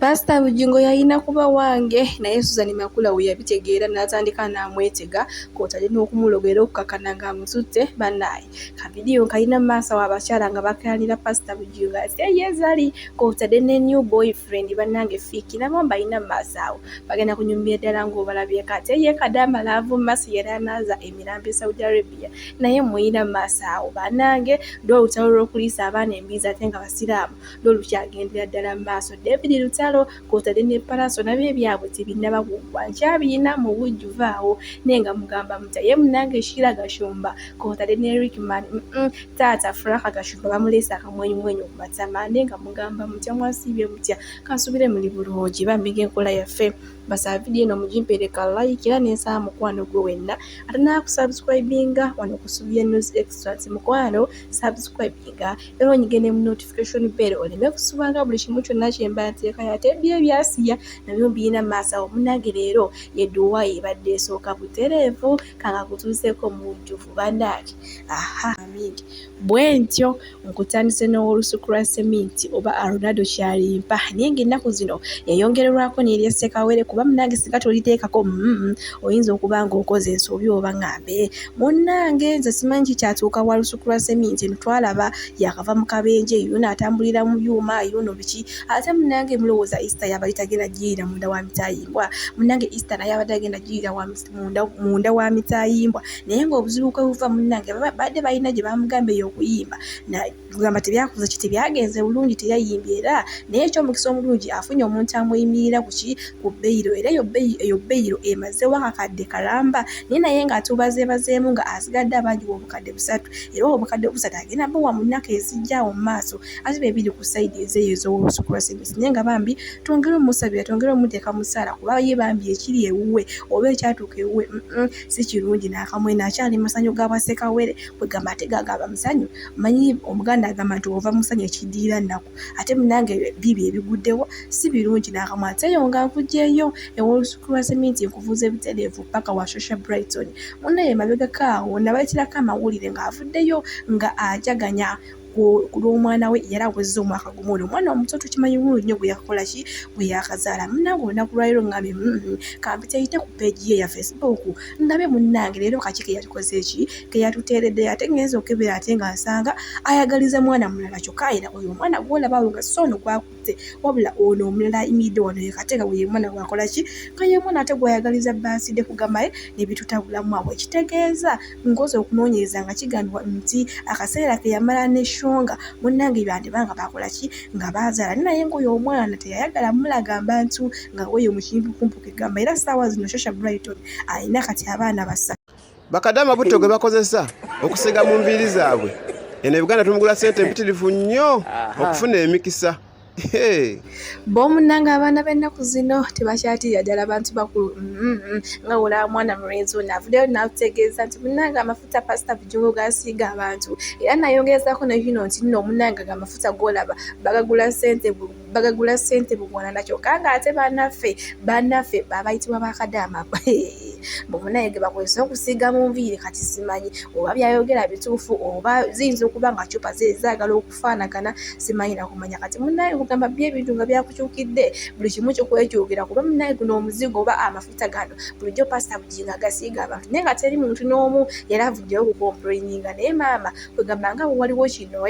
Pr Bujingo yalina kuba wange naye Suzan Makula we yabitegeera n'atandika n'amwetega kw'otadde n'okumulogera okukakana ng'amututte bannaye. Ka vidiyo kalina mu maaso abakyala nga bakayanira Pr Bujingo ate yeezali kw'otadde ne new boyfriend bannange Fiki nabo balina mu maaso awo bagenda kunyumira ddala ng'obalabyeko ate ye Kadama laavu mu maaso yali anaaza emirambo e Saudi Arabia naye muyina mu maaso awo bannange ddwe olutalo lw'okuliisa abaana embizi ate nga basiraamu ddwe lukyagendera ddala mu maaso. David Lutalo kw'otadde ne Palaso nabyo ebyabwe tebinnaba kuggwa nkyabirina mu bujjuvu awo naye nga mugamba mutya ye munnange Shira Gashumba kw'otadde ne Rickman taata Franka Gashumba bamuleese akamwenyumwenyu ku matama naye nga mugamba mutya mwasiibye mutya kansubire muli bulungi bambi ng'enkola yaffe basaba vidiyo eno mugimpereka like era n'ensaba mukwano gwe wenna ate n'akusubscribinga wano ku Subiye News Extracts mukwano subscribinga era onyigende mu notification bell oleme kusubanga buli kimu kyonna kye mba nteeka ate ebyasiya nabyo mbiyina mu maaso awo munnange leero yedduwa ebadde esooka butereevu kanga kutuuseeko mu bujjuvu bannange mingi bwe ntyo nkutandise n'olusuku lwa seminti oba Ronaldo kyalimpa naye ng'ennaku zino yayongererwako n'erya Ssekawere kuba munnange singa toliteekako oyinza okuba ng'okoze ensobi oba ng'ambe munnange nze simanyi kikyatuuka wa lusuku lwa seminti eno twalaba yakava mu kabenje yuno atambulira mu byuma yuno biki ate munnange mulowooza Easter yabali tagenda giyira munda wa mitayimbwa munnange Easter naye abadde agenda giyira munda wa mitayimbwa naye ng'obuzibu kwe buva munnange badde balina gye bamugamba ey'okuyimba kugamba tebyakuze ki tebyagenze bulungi teyayimbye era naye ekyomukisa omulungi afunye omuntu amuyimirira ku beyiro era eyo beyiro emazeewo akakadde kalamba naye ng'atubazeebazeemu nga asigadde abangi obukadde 3 era obukadde 3 agenda buwa mu nnaku ezijjawo mu maaso ate bebiri ku sayidi ezeeyo ez'olusuku lwa seminti naye nga bambi twongere omusabira twongere omuteeka mu ssaala kuba ye bambi ekiri ewuwe oba ekyatuuka ewuwe si kirungi n'akamwena akyali masanyu ga Ssekawere kwegamba ate gagaba musanyu manyi omuganda agamba nti ova musanyu ekiddiira nnaku ate munnange bibi ebiguddewo si birungi n'akamwe ate yo nga nkugyeyo ew'olusuku lwa seminti nkuvuza ebitereevu paka wa Shosha Brighton munnaye mabegako awo nabayitirako amawulire ng'avuddeyo nga ajaganya ku lw'omwana we yali awezezza omwaka gumu ono omwana omuto tukimanyi bulungi nnyo gwe yakola ki gwe yakazaala munnange olunaku lwaliro ngambye kampiteyite ku peegi ye ya Facebook ndabe munnange leero kaki ke yatukoze eki ke yatuteeredde ate ngenza okebera ate nga nsanga ayagaliza mwana mulala kyokka era oyo omwana gw'olabawo nga so ono gwakutte wabula ono omulala ayimiridde wano yekateeka bwe ye mwana gwakola ki nga ye mwana ate gwayagaliza baaside kugamaye nebitutabulamu awo ekitegeeza ngoza okunoonyereza nga kigambibwa nti akaseera ke yamala ne shonga munnange bandibanga bakola ki nga bazaala naye ng'oyo omwana teyayagala mulaga bantu nga weyo mukimpukumpuka egamba era ssaawa zino Shosha Brighton alina kati abaana 3 bakadama butto gwe bakozesa okusiga mu nviiri zaabwe eno Uganda tumugula ssente mpitirivu nnyo okufuna emikisa bo munnange abaana b'ennaku zino tebakyatirira ddala bantu bakulu nga olaba mwana mulenzi ono avuddeyo n'atutegeeza nti munnange amafuta Pr Bujingo gasiiga abantu era nayongerezaako ne kino nti nno munnange amafuta g'olaba bagagula ssente bugwana nakyo kanga ate bannaffe babayitibwa bakadama munaye ge bakozesa okusiiga mu nviiri kati simanyi oba byayogera bituufu oba ziyinza okuba nga cupa zaagala okufaanagana simanyi nakumanya kati munaye kugamba by'ebintu nga byakukyukidde buli kimu kyokwekyukira kuba munaye guno omuzigo oba amafuta gano bulijjo Pr Bujingo agasiiga abantu naye nga teri muntu n'omu yari avuddeyo okukomplaininga naye maama kwegamba nga waliwo kino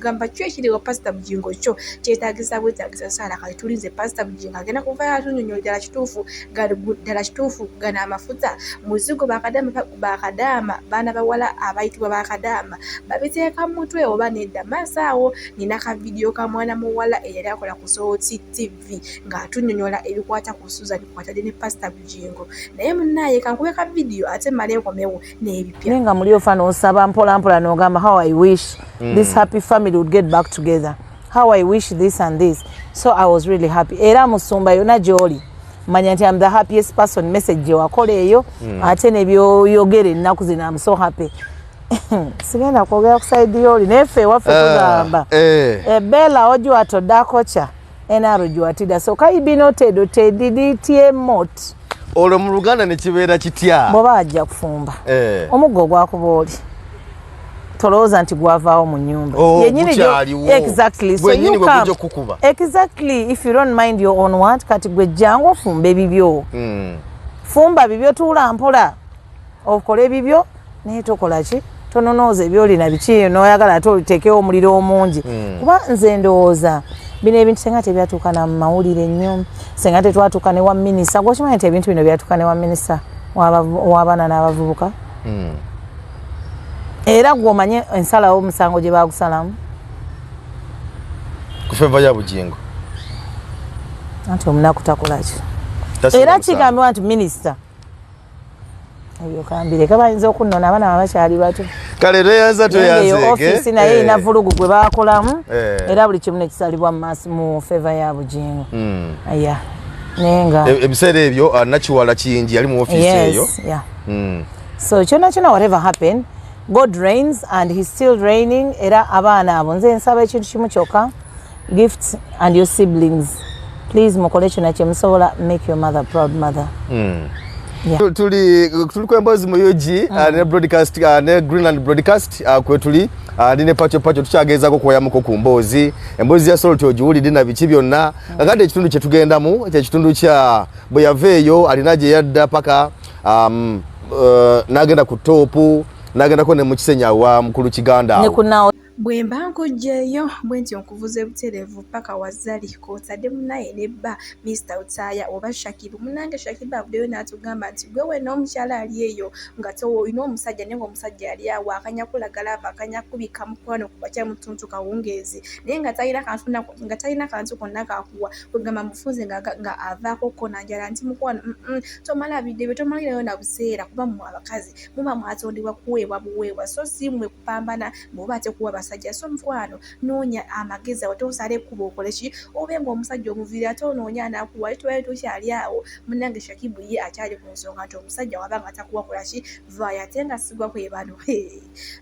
gamba kyo ekiriwo Pr Bujingo kyo kyetaagisa bwetaagisa saala kati tulinze Pr Bujingo agenda kuvayo atunyonyola ddala kituufu gano amafuta muzigo bakadaama baana bawala abayitibwa bakadaama babiteeka mu mutwe oba nedda maaso awo nina ka vidiyo ka mwana muwala eyali akola ku Sooti TV ng'atunyonyola ebikwata ku Suzan kwatadde ne Pr Bujingo naye munnaye kankube ka vidiyo ate mmale nkomewo n'ebipya nga muli ofa n'osaba mpola mpola n'ogamba how I wish this happy family would get back together, how I wish this and this. So I was really happy. Era musumba yona gy'oli manya nti I'm the happiest person message gye wakola eyo ate nebyoyogere ennaku zino I'm so happy. Sigenda kwogera ku side y'oli neffe waffe tugamba ebbeela ojo atoddako kya enaro gy'atida so kaibino tedo tediditie mot olwo mu Luganda ne kibeera kitya bw'oba ajja kufumba omuggo gwakuba oli tolooza nti gwavaawo mu nnyumba exactly so you come exactly if you don't mind your own what kati gwe jjangu ofumba ebibyo fumba bibyo tuula mpola okole ebibyo naye tokola ki tononooza ebyolina biki noyagala ate oliteekewo omuliro omungi kuba nze ndowooza bino ebintu senga tebyatuukana mu mawulire nnyo senga tetwatuuka ne wa minisita gwokimanyi nti ebintu bino byatuuka ne wa minisita w'abaana n'abavubuka era gw'omanye ensalawo omusango gye baagusalamu ku feva ya Bujingo anti omunaku takolaki era kigambibwa nti minisita ebyo kambire kabayinza okunnona abaana bakyali bato kale teyanza toyanzeege ofisi naye ina vulugu gwe baakolamu era buli kimu nekisalibwa mu feva ya Bujingo aya nenga ebiseera ebyo nakiwala kiyingi yali mu ofisi eyo so kyona whatever happened God reigns and he's still reigning era abaana abo nze nsaba ekintu kimu kyokka gifts and your siblings please mukole kyona kyemusobola make your mother proud mother tuli kwembozi mu UG ne broadcast ne Greenland broadcast kwe tuli ndine pacho tukyagezako kwoyamuko ku mbozi embozi ya solo tojuwulidde na biki byonna kakati ekitundu kye tugendamu ekitundu kya bwe yaveeyo alinaje yadda paka nagenda ku topu nagenda ko ne mu Kisenya wa mukulu Kiganda bwe mba nkujjeeyo bwe nti onkuvuza butereevu paka wazali k'otadde munaye nebba Mr. Utaya oba Shakibu munange Shakibu avuddeyo n'atugamba nti gwe we n'omukyala ali eyo nga olina omusajja naye ng'omusajja ali awo akanya kulagala ava akanya kubika mukwano ku bakya mutuntu kawungeezi naye nga talina kantu konna kakuwa kwegamba mufunze nga avaako konanjala nti mukwano tomala abidde bye tomalirayo na buseera kuba mmwe abakazi muba mwatondebwa kuweebwa buweebwa so si mmwe kupambana bw'oba tekuwa basajja so mukwano noonya amagezi awo tosale kuba okole ki obe ng'omusajja omuviira ate onoonya anakuwa alitwayo tokyali awo munange Shakibu ye akyali ku nsonga nti omusajja waba nga takuwa kola ki vaaya ate nga sigwa kwe bano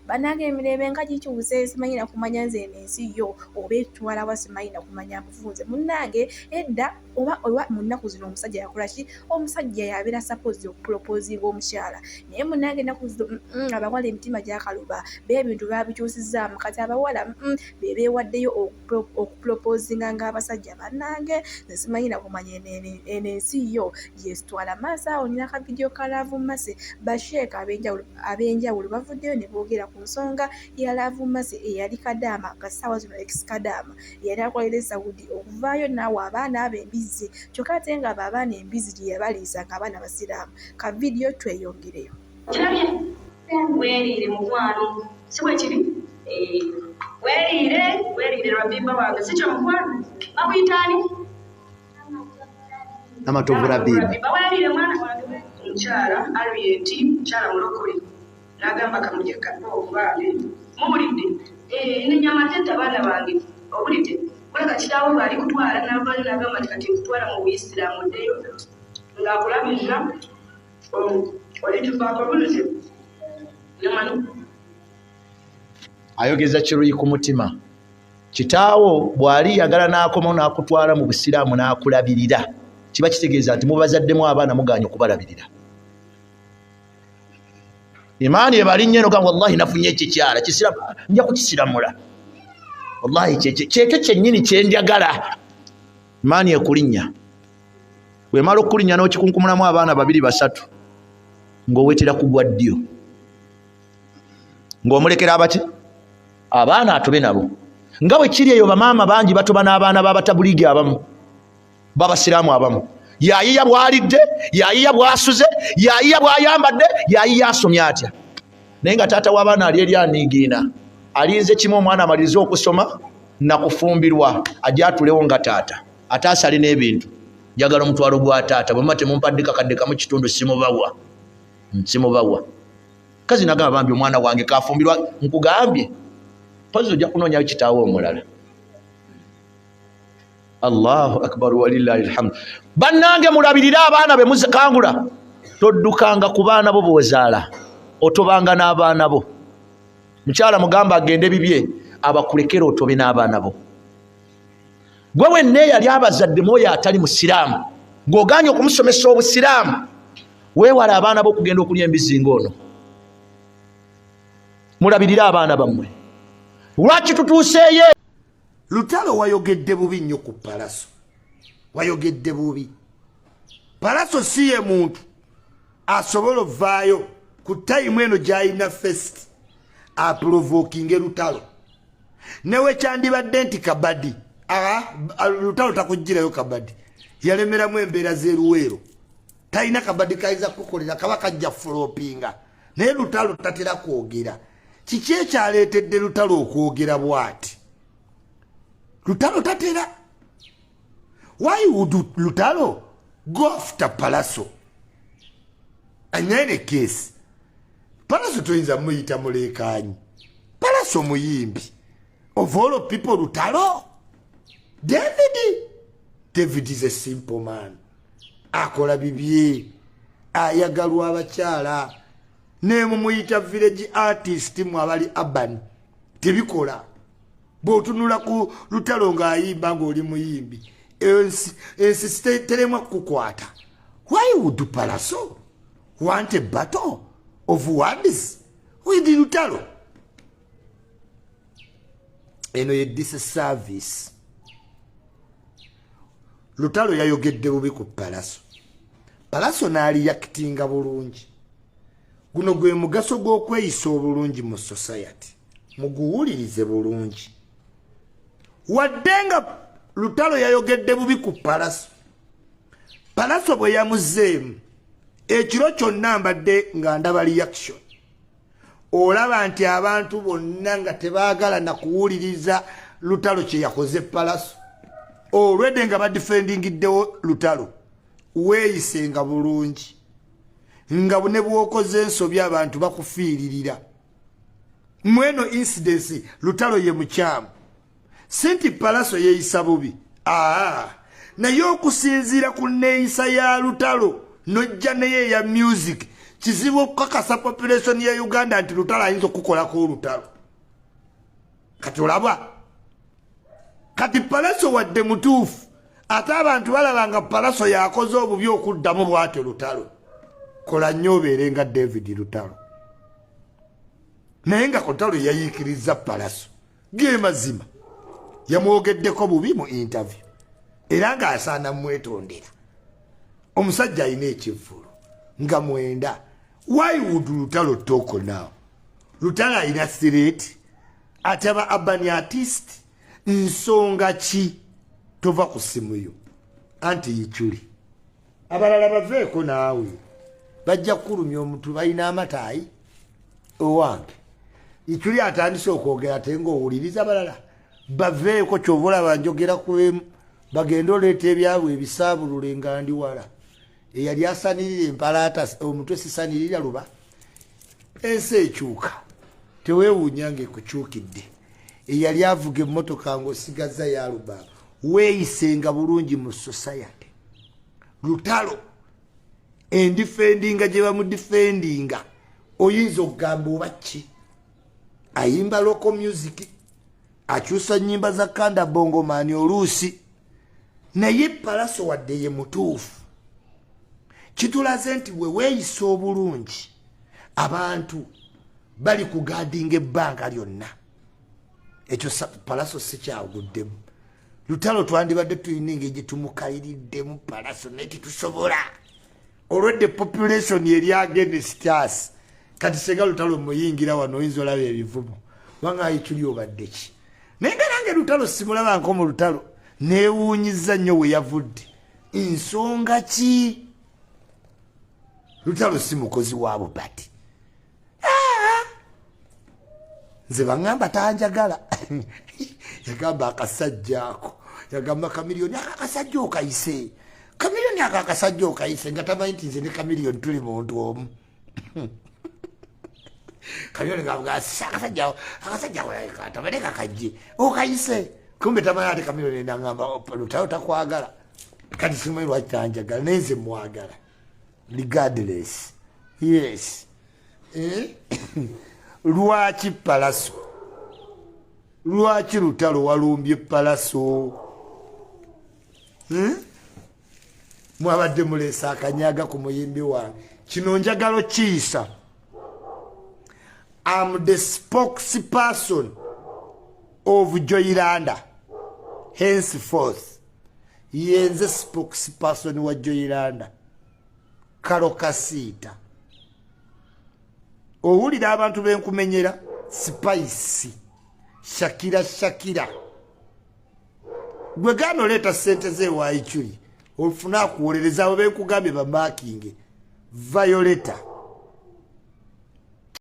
banange emirembe nga gikyuse simanyi na kumanya nze ensi yo oba etwala wa simanyi na kumanya mufunze munange edda oba mu nnaku zino omusajja yakola ki omusajja yabeera suppose okuproposinga omukyala naye munange ennaku zino abawala emitima gyakaluba beebintu babikyusizaamu kati abawala bebeewaddeyo okuproposinga ng'abasajja bannange nesimanyi na kumanya ensi yo yesitwala maaso awo nina akavidiyo ka Love Mercy basheeka ab'enjawulo bavuddeyo ne boogera ku nsonga ya Love Mercy eyali Kadaama nga ssaawa zino ex Kadaama eyali akolera Saudi okuvaayo naawe abaana ab'embizi kyokka ate nga abo abaana embizi gye yabaliisanga abaana basiraamu ka vidiyo tweyongereyo weeriire mukwano si bwe kiri weeriire Rabimba wange si kyo mukwano bakuyitaani Namatovu Rabimba weeriire mwana wange omukyala Harriet mukyala mulokole n'agamba kamuje kabaale mubulidde nenyama tetta abaana bange obulidde kuleka kitaawo baali kutwala n'avaayo n'agamba nti kati nkutwala mu Buisiraamu ddeyo ng'akulabirira olitufaako buluze nemanu ayogeza kiruyi ku mutima kitaawo bw'ali yagala n'akomawo n'akutwala mu Busiraamu n'akulabirira kiba kitegeeza nti mubazaddemu abaana muganya okubalabirira imaani ebali nnyo nogamba wallahi nafunye ekikyala nja kukisiramula wallahi kyekyo kyennyini kyendyagala imaani ekulinnya wemala okulinnya n'okikunkumulamu abaana 2 3 ng'owetera kugwa ddyo ng'omulekera abaki abaana atobe nabo nga bwe kiri eyo bamaama bangi batoba n'abaana b'abatabuliigi abamu b'abasiraamu abamu yayiya bw'alidde yayiya bw'asuze yayiya bw'ayambadde yayiya asomye atya naye nga taata w'abaana ali eri aniigiina alinze kimu omwana amalirize okusoma nakufumbirwa ajja atulewo nga taata ate asale n'ebintu njagala omutwalo gwa taata bwe muba temumpadde kakadde kamu kitundu simubawa kazi nagamba bambi omwana wange kafumbirwa nkugambye pozi ojja kunoonyayo kitaawo omulala Allahu akbar walillahi alhamd bannange mulabirire abaana be muzikangula toddukanga ku baana bo b'ozaala otobanga n'abaana bo mukyala mugamba agende bibye abakulekera otobe n'abaana bo gwe wenna eyali abazadde mwoyo atali musiraamu ng'oganye okumusomesa obusiraamu weewala abaana bo okugenda okulya embizi ng'ono mulabirira abaana bammwe. Lwaki tutuuseeyo? Lutalo wayogedde bubi nnyo ku Palaso. Wayogedde bubi. Palaso si ye muntu asobola ovaayo ku time eno gy'alina fest aprovokinge Lutalo. Newe kyandibadde nti Kabadi. Lutalo takuggirayo Kabadi. Yalemeramu embeera z'eruweero. Talina Kabadi kayinza kukolera kaba kajja floppinga. Naye Lutalo tatera kwogera. Kiki ekyaleetedde Lutalo okwogera bw'ati? Lutalo tatera. Why would Lutalo go after Palaso? In any case, Palaso toyinza muyita muleekaanyi. Palaso muyimbi. Of all people, Lutalo? David is a simple man. Akola bibye. Ayagalwa abakyala. Ne mumuyita village artist mwabali urban. Tebikola. Bw'otunula ku Lutalo ng'ayimba ng'oli muyimbi. Ensi teremwa kukwata. Why would Palaso want a battle of words with Lutalo? Eno ye disservice. Lutalo yayogedde bubi ku Palaso. Palaso n'aliyakitinga bulungi. Guno gwe mugaso gw'okweyisa obulungi mu society. Muguwulirize bulungi. Waddenga Lutalo yayogedde bubi ku Palaso. Palaso bwe yamuzeemu ekiro kyonna mbadde nga ndaba reaction. Olaba nti abantu bonna nga tebaagala na kuwuliriza Lutalo kye yakoze Palaso. Olwedde nga badifendingiddewo Lutalo. Weeyisenga bulungi. Nga ne bw'okoze ensobi abantu bakufiiririra. Mweno incidence Lutalo ye mukyamu. Senti Palaso yeeyisa bubi. Naye okusinziira ku nneeyisa ya Lutalo nojja naye ya music kizibu okukakasa population ya Uganda nti Lutalo ayinza okukolako Lutalo. Kati olaba kati Palaso wadde mutuufu ate abantu balabanga Palaso yakoze obubi okuddamu bw'atyo Lutalo. Kola nnyo obeere nga David Lutalo. Naye nga Lutalo yayiikiriza Palaso ge mazima. Yamwogeddeko bubi mu interview. Era nga asaana mwetondera. Omusajja alina ekivvulu nga mwenda. Why would Lutalo talk now? Lutalo alina threat ate aba urban artist. Nsonga ki tova ku simu yo anti yikyuli. Abalala baveeko naawe bajja kulumya omuntu balina amataayi owange. Yikyuli atandise okwogera ate ng'owuliriza abalala. Baveeko ky'obola banjogera ku emu bagenda oleeta ebyabwe ebisaabulule nga ndi wala. Eyali asanirira empalaata omutwe sisanirira luba. Ensi ekyuka teweewuunya ng'ekukyukidde. Eyali avuga emmotoka ng'osigaza ya Lubaba. Weeyisenga bulungi mu society. Lutalo endifendinga gye bamudifendinga oyinza okugamba oba ki? Ayimba local music. Akyusa nnyimba za kanda bongo mani oluusi. Naye Palaso wadde ye mutuufu. Kitulaze nti we weeyisa obulungi abantu bali kugaadinga ebbanga lyonna. Ekyo Palaso si kyaguddemu. Lutalo twandibadde tulina engeri tumukayiriddemu Palaso naye titusobola. Olwedde population eri against us. Kati senga Lutalo muyingira wano oyinza olaba ebivumo. Wanga Yikyuli obadde ki? Naye nga nange Lutalo simulaba nkomu Lutalo. Neewuunyiza nnyo we yavudde. Ensonga ki? Lutalo si mukozi wa bupati. Nze baŋŋamba tanjagala. Yagamba akasajja ako. Yagamba Kamiliyoni akasajja okayise. Kamiliyoni akasajja okayise nga tamanyi nti nze ne Kamiliyoni tuli muntu omu. Kamiliyoni ng'avuga akasajja tabaleka kajje okayise. Kumbe tamanyi ate Kamiliyoni n'aŋŋamba Lutalo takwagala. Kati simanyi lwaki tanjagala naye nze mwagala. Regardless. Yes. Lwaki Palaso? Lwaki Lutalo walumbye Palaso? Mwabadde muleesa akanyaga ku muyimbi wange. Kino njagala kiyisa. I'm the spokesperson of Joylanda. Henceforth, yenze spokesperson wa Joylanda. Karokasita. Owulira abantu benkumenyera spice. Shakira. Gwe gano leta sente ze wa ichuli. Ofuna kuwolereza benkugambe ba marking. Violator.